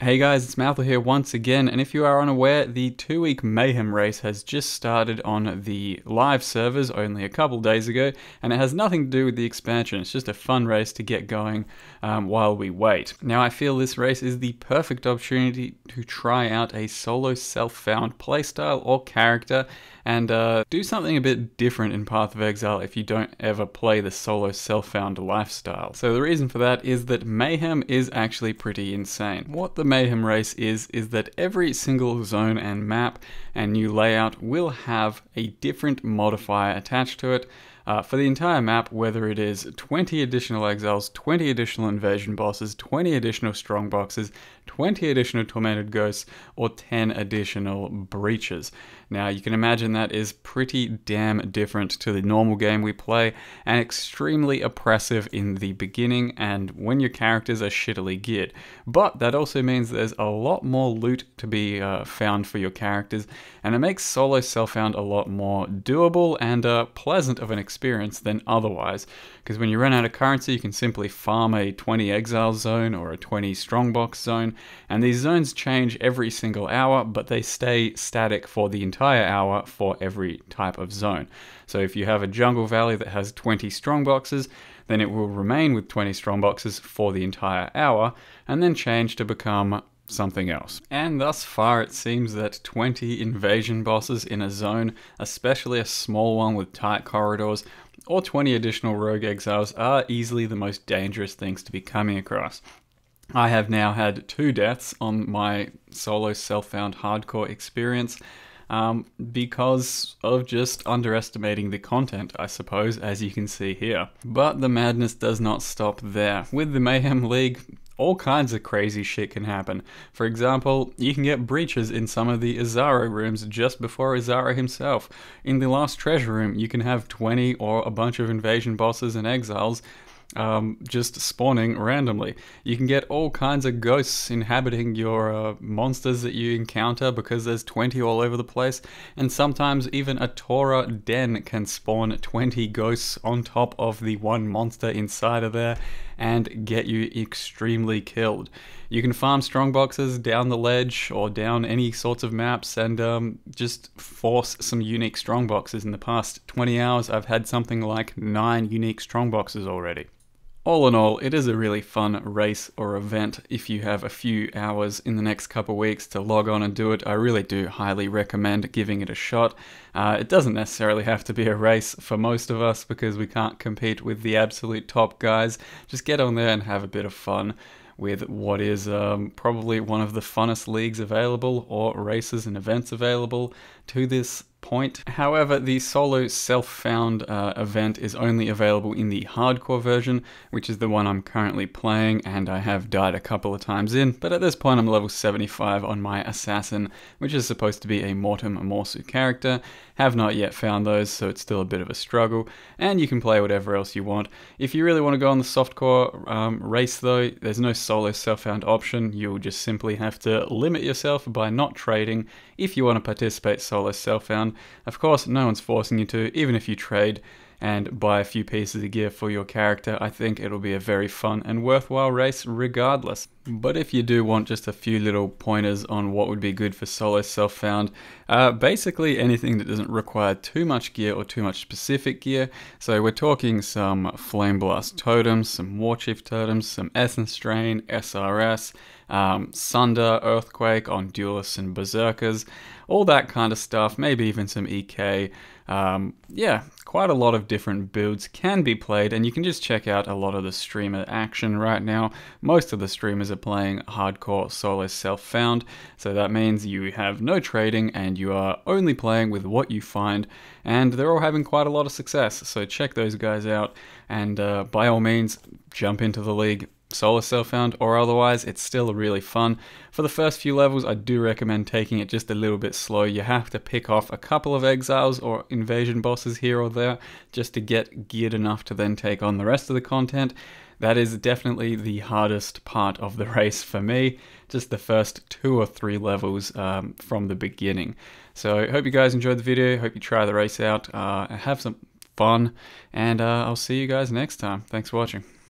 Hey guys, it's Malthor here once again, and if you are unaware, the 2-week Mayhem race has just started on the live servers only a couple days ago, and it has nothing to do with the expansion. It's just a fun race to get going while we wait. Now, I feel this race is the perfect opportunity to try out a solo self-found playstyle or character and do something a bit different in Path of Exile if you don't ever play the solo self-found lifestyle. So the reason for that is that Mayhem is actually pretty insane. What the Mayhem race is that every single zone and map and new layout will have a different modifier attached to it. For the entire map, whether it is 20 additional exiles, 20 additional invasion bosses, 20 additional strongboxes, 20 additional tormented ghosts, or 10 additional breaches. Now, you can imagine that is pretty damn different to the normal game we play, and extremely oppressive in the beginning and when your characters are shittily geared. But that also means there's a lot more loot to be found for your characters, and it makes solo self-found a lot more doable and pleasant of an experience than otherwise. Because when you run out of currency, you can simply farm a 20 exile zone or a 20 strongbox zone, and these zones change every single hour, but they stay static for the entire hour for every type of zone. So if you have a jungle valley that has 20 strongboxes, then it will remain with 20 strongboxes for the entire hour, and then change to become something else. And thus far it seems that 20 invasion bosses in a zone, especially a small one with tight corridors, or 20 additional rogue exiles are easily the most dangerous things to be coming across. I have now had 2 deaths on my solo self-found hardcore experience because of just underestimating the content, I suppose, as you can see here. But the madness does not stop there. With the Mayhem League, all kinds of crazy shit can happen. For example, you can get breaches in some of the Azaro rooms just before Azaro himself. In the last treasure room, you can have 20 or a bunch of invasion bosses and exiles just spawning randomly. You can get all kinds of ghosts inhabiting your monsters that you encounter because there's 20 all over the place, and sometimes even a Torah den can spawn 20 ghosts on top of the one monster inside of there and get you extremely killed. You can farm strongboxes down the ledge or down any sorts of maps and just force some unique strongboxes. In the past 20 hours, I've had something like 9 unique strongboxes already. All in all, it is a really fun race or event. If you have a few hours in the next couple weeks to log on and do it, I really do highly recommend giving it a shot. It doesn't necessarily have to be a race for most of us because we can't compete with the absolute top guys. Just get on there and have a bit of fun with what is probably one of the funnest leagues available or races and events available to this point. However, the solo self-found event is only available in the hardcore version, which is the one I'm currently playing, and I have died a couple of times in, but at this point I'm level 75 on my assassin, which is supposed to be a Mortem Morsu character. Have not yet found those, so it's still a bit of a struggle, and you can play whatever else you want. If you really want to go on the softcore race though, there's no solo self-found option. You'll just simply have to limit yourself by not trading if you want to participate solo self-found. Of course, no one's forcing you to. Even if you trade and buy a few pieces of gear for your character, I think it'll be a very fun and worthwhile race regardless. But if you do want just a few little pointers on what would be good for solo self-found, basically anything that doesn't require too much gear or too much specific gear. So we're talking some Flame Blast totems, some War Chief totems, some Essence Drain, SRS, Sunder, Earthquake on Duelists and Berserkers, all that kind of stuff, maybe even some EK. Yeah, quite a lot of different builds can be played, and you can just check out a lot of the streamer action right now. Most of the streamers are playing hardcore solo self-found, so that means you have no trading and you are only playing with what you find, and they're all having quite a lot of success, so check those guys out, and by all means, jump into the league. Solo self-found or otherwise, it's still really fun. For the first few levels, I do recommend taking it just a little bit slow. You have to pick off a couple of exiles or invasion bosses here or there just to get geared enough to then take on the rest of the content. That is definitely the hardest part of the race for me, just the first 2 or 3 levels from the beginning. So I hope you guys enjoyed the video, hope you try the race out, have some fun, and I'll see you guys next time. Thanks for watching.